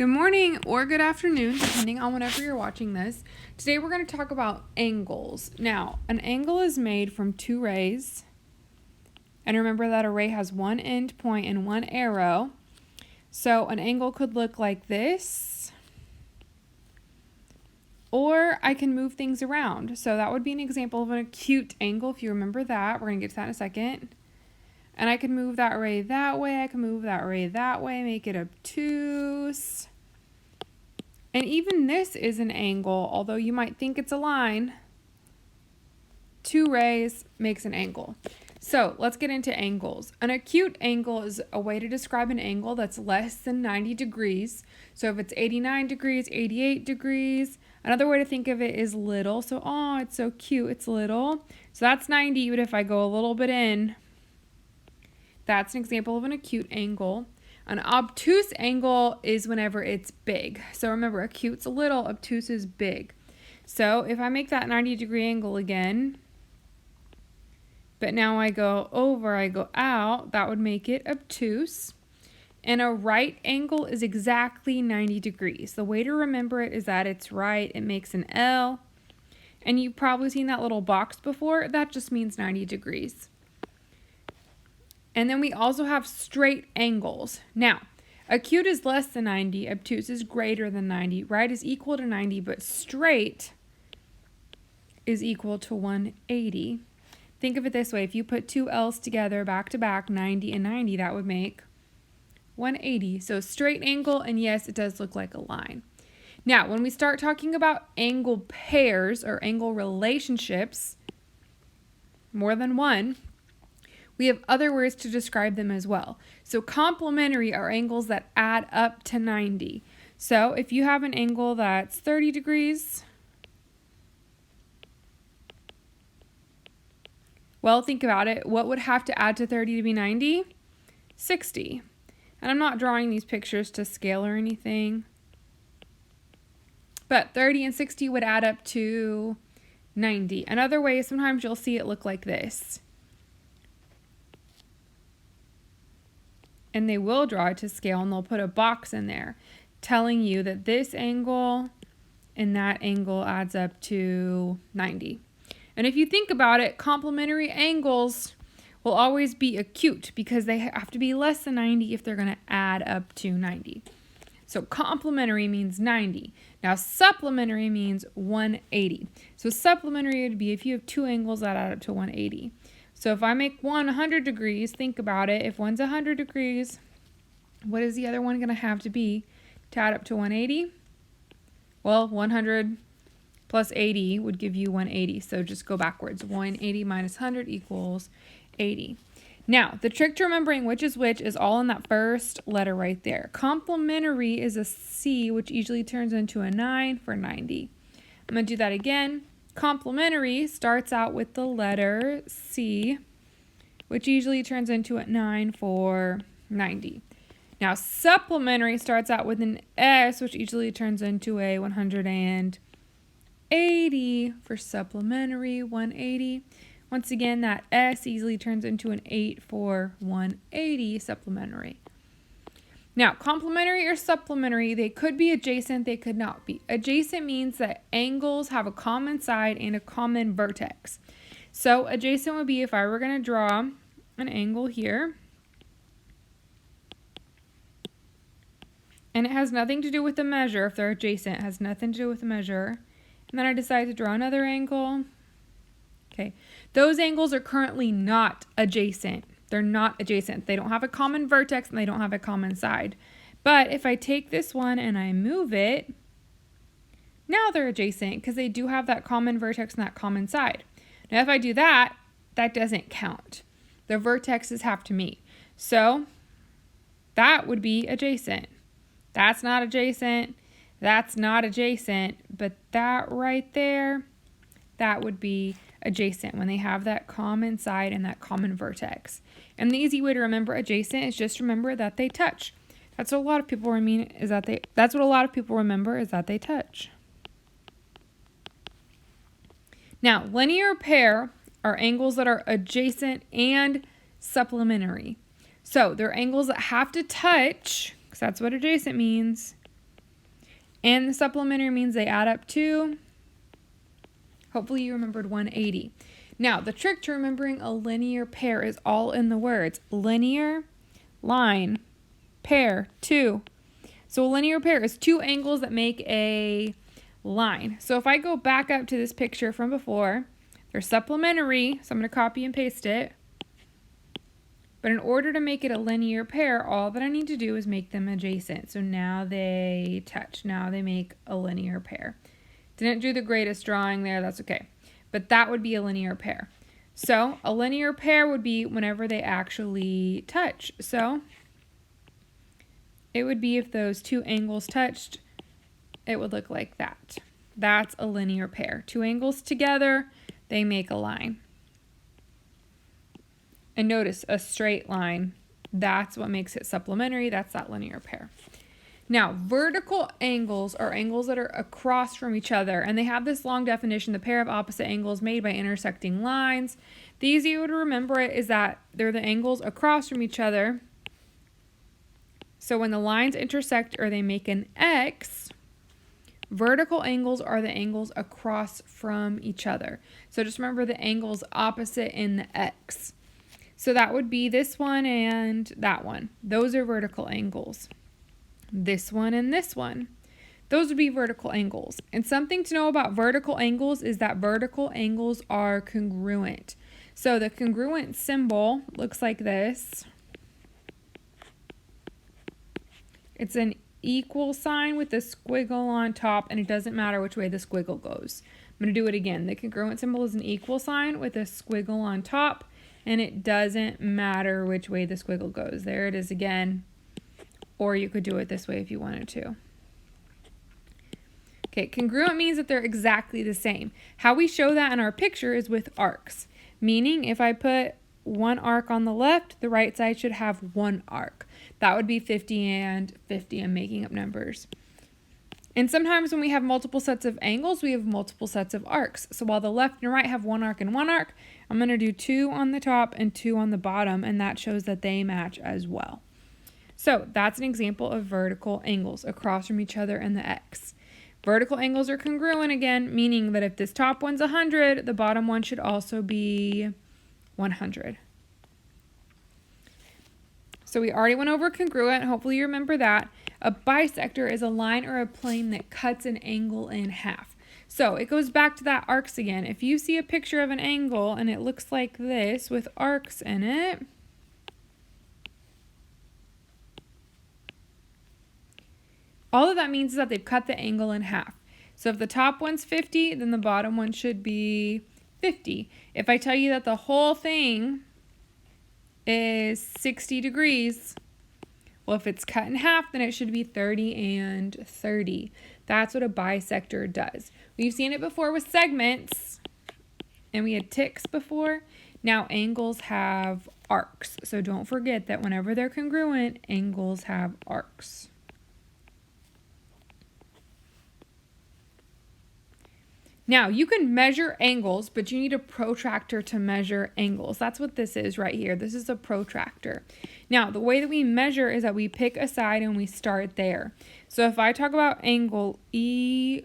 Good morning or good afternoon, depending on whenever you're watching this. Today we're going to talk about angles. Now, an angle is made from two rays. And remember that a ray has one end point and one arrow. So an angle could look like this. Or I can move things around. So that would be an example of an acute angle, if you remember that. We're going to get to that in a second. And I can move that ray that way. I can move that ray that way, make it obtuse. And even this is an angle, although you might think it's a line. Two rays makes an angle. So let's get into angles. An acute angle is a way to describe an angle that's less than 90 degrees. So if it's 89 degrees, 88 degrees, another way to think of it is little. So, oh, it's so cute, it's little. So that's 90, but if I go a little bit in, that's an example of an acute angle. An obtuse angle is whenever it's big. So remember, acute's little, obtuse is big. So if I make that 90-degree angle again, but now I go over, I go out, that would make it obtuse. And a right angle is exactly 90 degrees. The way to remember it is that it's right, it makes an L. And you've probably seen that little box before. That just means 90 degrees. And then we also have straight angles. Now, acute is less than 90, obtuse is greater than 90, right is equal to 90, but straight is equal to 180. Think of it this way, if you put two L's together back to back, 90 and 90, that would make 180. So straight angle, and yes, it does look like a line. Now, when we start talking about angle pairs or angle relationships, more than one, we have other words to describe them as well. So complementary are angles that add up to 90. So if you have an angle that's 30 degrees, well, think about it. What would have to add to 30 to be 90? 60. And I'm not drawing these pictures to scale or anything. But 30 and 60 would add up to 90. Another way, sometimes you'll see it look like this. And they will draw it to scale, and they'll put a box in there telling you that this angle and that angle adds up to 90. And if you think about it, complementary angles will always be acute because they have to be less than 90 if they're going to add up to 90. So complementary means 90. Now supplementary means 180. So supplementary would be if you have two angles that add up to 180. So if I make one 100 degrees, think about it. If one's 100 degrees, what is the other one going to have to be to add up to 180? Well, 100 plus 80 would give you 180. So just go backwards. 180 minus 100 equals 80. Now, the trick to remembering which is which is all in that first letter right there. Complementary is a C, which usually turns into a 9 for 90. I'm going to do that again. Complementary starts out with the letter C, which usually turns into a 9 for 90. Now, supplementary starts out with an S, which usually turns into a 180 for supplementary, 180. Once again, that S easily turns into an 8 for 180 supplementary. Now, complementary or supplementary, they could be adjacent, they could not be. Adjacent means that angles have a common side and a common vertex. So adjacent would be if I were going to draw an angle here, and it has nothing to do with the measure. If they're adjacent, it has nothing to do with the measure. And then I decide to draw another angle. Okay, those angles are currently not adjacent. They're not adjacent. They don't have a common vertex and they don't have a common side. But if I take this one and I move it, now they're adjacent because they do have that common vertex and that common side. Now if I do that, that doesn't count. The vertexes have to meet. So that would be adjacent. That's not adjacent. That's not adjacent. But that right there, that would be adjacent when they have that common side and that common vertex. And the easy way to remember adjacent is just remember that they touch. That's what a lot of people remember is that they touch. Now, linear pair are angles that are adjacent and supplementary. So they're angles that have to touch, because that's what adjacent means, And the supplementary means they add up to, hopefully you remembered 180. Now, the trick to remembering a linear pair is all in the words. Linear, line, pair, 2. So a linear pair is 2 angles that make a line. So if I go back up to this picture from before, they're supplementary, so I'm going to copy and paste it. But in order to make it a linear pair, all that I need to do is make them adjacent. So now they touch. Now they make a linear pair. Didn't do the greatest drawing there, that's okay. But that would be a linear pair. So a linear pair would be whenever they actually touch. So it would be if those 2 angles touched, it would look like that. That's a linear pair. 2 angles together, they make a line. And notice a straight line. That's what makes it supplementary. That's that linear pair. Now, vertical angles are angles that are across from each other, and they have this long definition, the pair of opposite angles made by intersecting lines. The easy way to remember it is that they're the angles across from each other. So when the lines intersect or they make an X, vertical angles are the angles across from each other. So just remember the angles opposite in the X. So that would be this one and that one. Those are vertical angles. This one and this one. Those would be vertical angles. And something to know about vertical angles is that vertical angles are congruent. So the congruent symbol looks like this. It's an equal sign with a squiggle on top, and it doesn't matter which way the squiggle goes. I'm going to do it again. The congruent symbol is an equal sign with a squiggle on top, and it doesn't matter which way the squiggle goes. There it is again. Or you could do it this way if you wanted to. Okay, congruent means that they're exactly the same. How we show that in our picture is with arcs. Meaning if I put one arc on the left, the right side should have one arc. That would be 50 and 50. I'm making up numbers. And sometimes when we have multiple sets of angles, we have multiple sets of arcs. So while the left and right have one arc and one arc, I'm going to do 2 on the top and 2 on the bottom, and that shows that they match as well. So that's an example of vertical angles across from each other in the X. Vertical angles are congruent again, meaning that if this top one's 100, the bottom one should also be 100. So we already went over congruent. Hopefully you remember that. A bisector is a line or a plane that cuts an angle in half. So it goes back to that arcs again. If you see a picture of an angle and it looks like this with arcs in it, all of that means is that they've cut the angle in half. So if the top one's 50, then the bottom one should be 50. If I tell you that the whole thing is 60 degrees, well, if it's cut in half, then it should be 30 and 30. That's what a bisector does. We've seen it before with segments, and we had ticks before. Now angles have arcs. So don't forget that whenever they're congruent, angles have arcs. Now, you can measure angles, but you need a protractor to measure angles. That's what this is right here. This is a protractor. Now, the way that we measure is that we pick a side and we start there. So if I talk about angle EOD,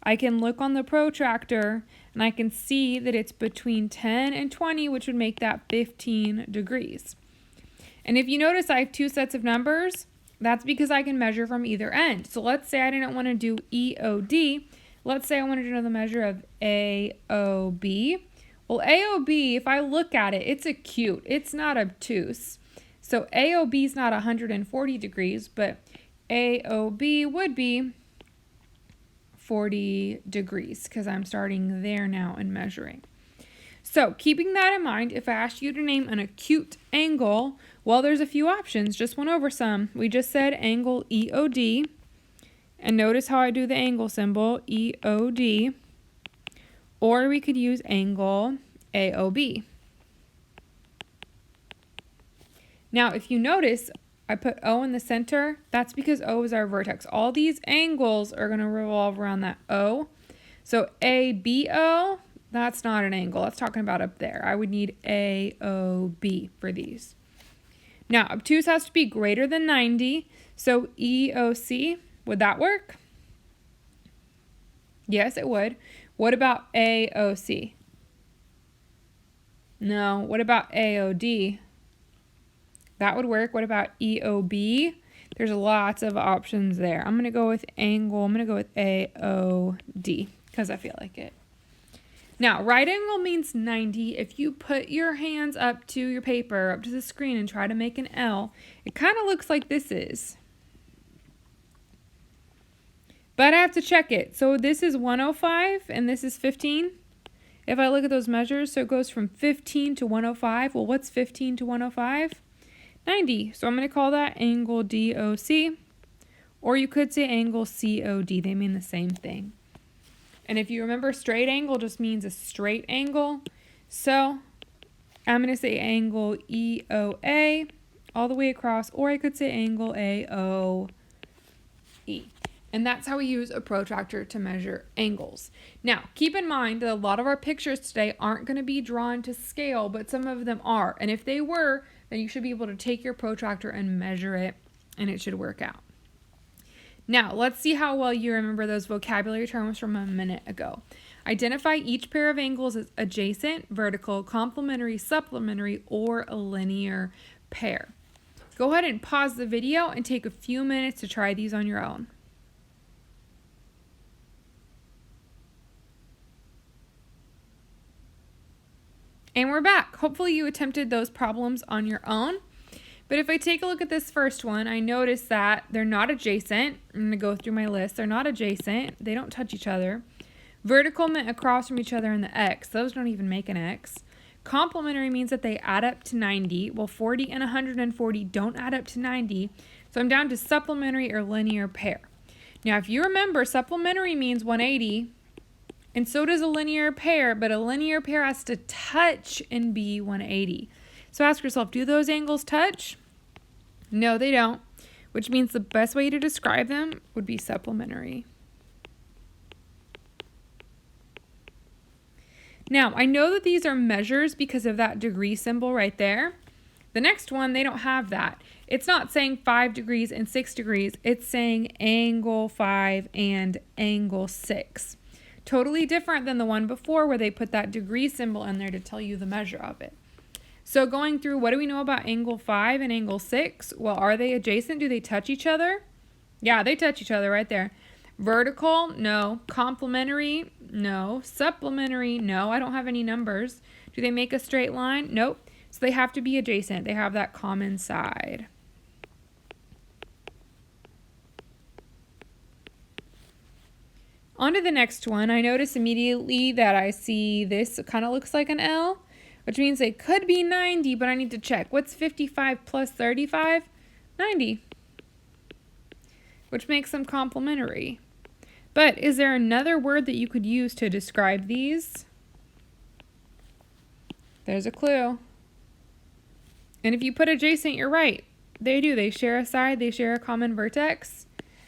I can look on the protractor and I can see that it's between 10 and 20, which would make that 15 degrees. And if you notice, I have 2 sets of numbers. That's because I can measure from either end. So let's say I didn't want to do EOD. Let's say I wanted to know the measure of AOB. Well, AOB, if I look at it, it's acute. It's not obtuse. So AOB is not 140 degrees, but AOB would be 40 degrees because I'm starting there now and measuring. So keeping that in mind, if I asked you to name an acute angle, well, there's a few options. Just went over some. We just said angle EOD. And notice how I do the angle symbol, EOD. Or we could use angle AOB. Now, if you notice, I put O in the center. That's because O is our vertex. All these angles are going to revolve around that O. So ABO, that's not an angle. That's talking about up there. I would need AOB for these. Now, obtuse has to be greater than 90. So EOC, would that work? Yes, it would. What about AOC? No. What about AOD? That would work. What about EOB? There's lots of options there. I'm going to go with angle. I'm going to go with AOD because I feel like it. Now, right angle means 90. If you put your hands up to your paper, up to the screen, and try to make an L, it kind of looks like this is. But I have to check it. So this is 105 and this is 15. If I look at those measures, so it goes from 15 to 105. Well, what's 15 to 105? 90. So I'm going to call that angle DOC. Or you could say angle COD. They mean the same thing. And if you remember, straight angle just means a straight angle. So I'm going to say angle EOA all the way across. Or I could say angle AOE. And that's how we use a protractor to measure angles. Now, keep in mind that a lot of our pictures today aren't going to be drawn to scale, but some of them are. And if they were, then you should be able to take your protractor and measure it, and it should work out. Now, let's see how well you remember those vocabulary terms from a minute ago. Identify each pair of angles as adjacent, vertical, complementary, supplementary, or a linear pair. Go ahead and pause the video and take a few minutes to try these on your own. And we're back. Hopefully you attempted those problems on your own. But if I take a look at this first one, I notice that they're not adjacent. I'm going to go through my list. They're not adjacent. They don't touch each other. Vertical meant across from each other in the X. Those don't even make an X. Complementary means that they add up to 90. Well, 40 and 140 don't add up to 90. So I'm down to supplementary or linear pair. Now, if you remember, supplementary means 180. And so does a linear pair, but a linear pair has to touch and be 180. So ask yourself, do those angles touch? No, they don't, which means the best way to describe them would be supplementary. Now, I know that these are measures because of that degree symbol right there. The next one, they don't have that. It's not saying 5 degrees and 6 degrees. It's saying angle 5 and angle 6. Totally different than the one before where they put that degree symbol in there to tell you the measure of it. So going through, what do we know about angle 5 and angle 6? Well, are they adjacent? Do they touch each other? Yeah, they touch each other right there. Vertical? No. Complementary? No. Supplementary? No. I don't have any numbers. Do they make a straight line? Nope. So they have to be adjacent. They have that common side. On to the next one. I notice immediately that I see this kind of looks like an L, which means it could be 90, but I need to check. What's 55 plus 35? 90, which makes them complementary. But is there another word that you could use to describe these? There's a clue. And if you put adjacent, you're right. They do. They share a side. They share a common vertex.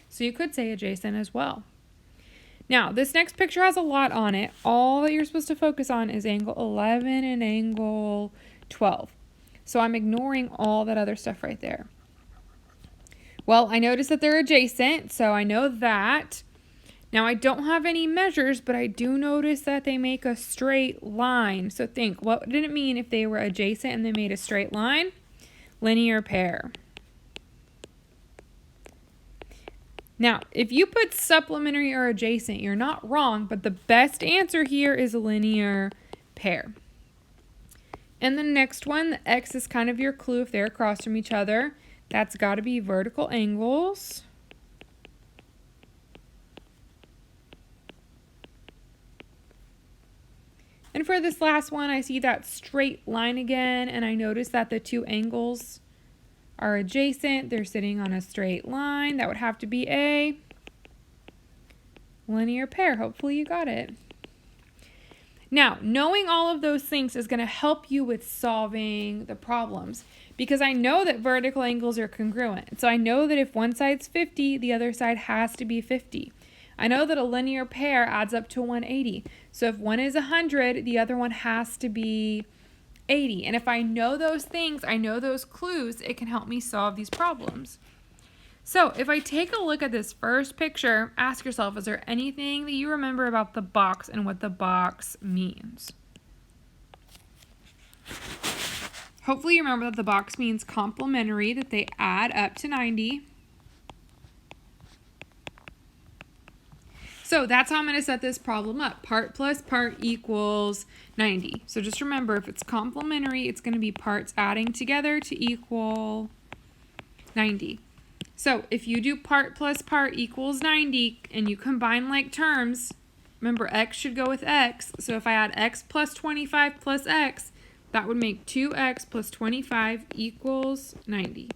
So you could say adjacent as well. Now, this next picture has a lot on it. All that you're supposed to focus on is angle 11 and angle 12. So I'm ignoring all that other stuff right there. Well, I noticed that they're adjacent, so I know that. Now, I don't have any measures, but I do notice that they make a straight line. So think, what did it mean if they were adjacent and they made a straight line? Linear pair. Now, if you put supplementary or adjacent, you're not wrong, but the best answer here is a linear pair. And the next one, the X is kind of your clue if they're across from each other. That's got to be vertical angles. And for this last one, I see that straight line again, and I notice that the two angles are adjacent. They're sitting on a straight line. That would have to be a linear pair. Hopefully you got it. Now, knowing all of those things is going to help you with solving the problems because I know that vertical angles are congruent. So I know that if one side's 50, the other side has to be 50. I know that a linear pair adds up to 180. So if one is 100, the other one has to be 80. And if I know those things, I know those clues, it can help me solve these problems. So if I take a look at this first picture, ask yourself, is there anything that you remember about the box and what the box means? Hopefully you remember that the box means complementary, that they add up to 90. So that's how I'm going to set this problem up. Part plus part equals 90. So just remember, if it's complementary, it's going to be parts adding together to equal 90. So if you do part plus part equals 90 and you combine like terms, remember x should go with x. So if I add x plus 25 plus x, that would make 2x plus 25 equals 90.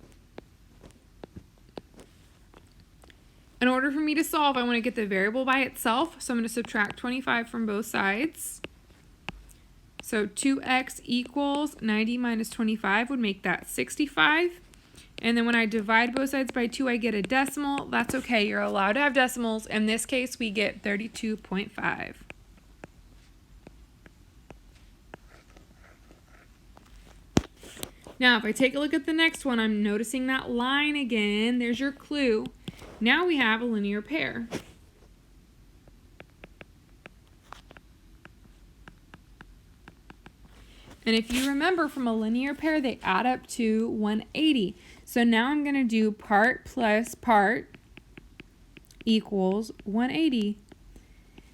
In order for me to solve, I want to get the variable by itself. So I'm going to subtract 25 from both sides. So 2x equals 90 minus 25 would make that 65. And then when I divide both sides by 2, I get a decimal. That's okay. You're allowed to have decimals. In this case, we get 32.5. Now, if I take a look at the next one, I'm noticing that line again. There's your clue. Now we have a linear pair. And if you remember from a linear pair, they add up to 180. So now I'm going to do part plus part equals 180.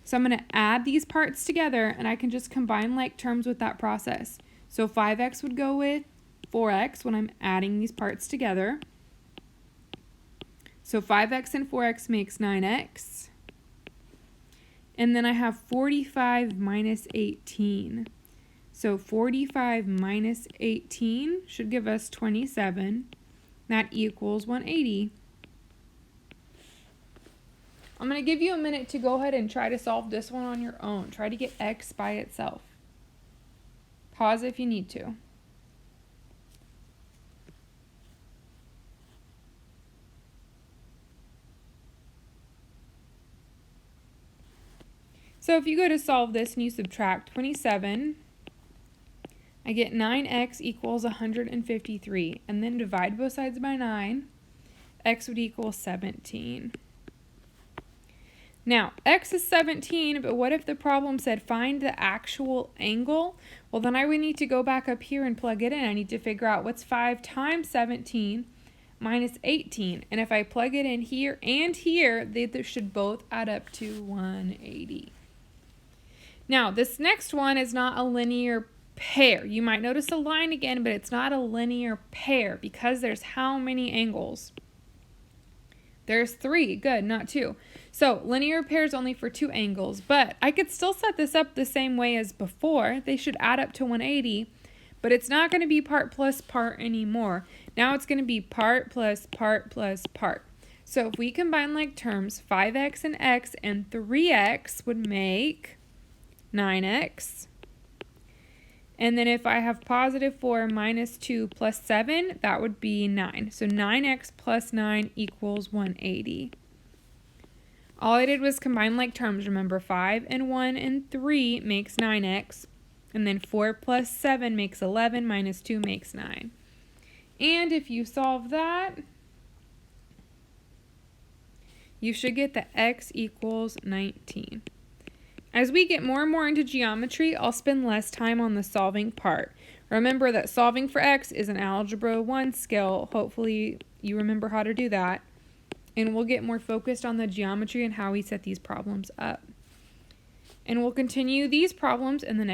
So I'm going to add these parts together, and I can just combine like terms with that process. So 5x would go with 4x when I'm adding these parts together. So 5x and 4x makes 9x. And then I have 45 minus 18. So 45 minus 18 should give us 27. That equals 180. I'm going to give you a minute to go ahead and try to solve this one on your own. Try to get x by itself. Pause if you need to. So if you go to solve this and you subtract 27, I get 9x equals 153. And then divide both sides by 9, x would equal 17. Now, x is 17, but what if the problem said find the actual angle? Well, then I would need to go back up here and plug it in. I need to figure out what's 5 times 17 minus 18. And if I plug it in here and here, they should both add up to 180. Now, this next one is not a linear pair. You might notice a line again, but it's not a linear pair because there's how many angles? There's 3. Good, not 2. So linear pair is only for 2 angles, but I could still set this up the same way as before. They should add up to 180, but it's not going to be part plus part anymore. Now it's going to be part plus part plus part. So if we combine like terms, 5x and x and 3x would make 9x. And then if I have positive 4 minus 2 plus 7, that would be 9. So 9x plus 9 equals 180. All I did was combine like terms. Remember, 5 and 1 and 3 makes 9x. And then 4 plus 7 makes 11, minus 2 makes 9. And if you solve that, you should get that x equals 19. As we get more and more into geometry, I'll spend less time on the solving part. Remember that solving for x is an Algebra 1 skill. Hopefully you remember how to do that. And we'll get more focused on the geometry and how we set these problems up. And we'll continue these problems in the next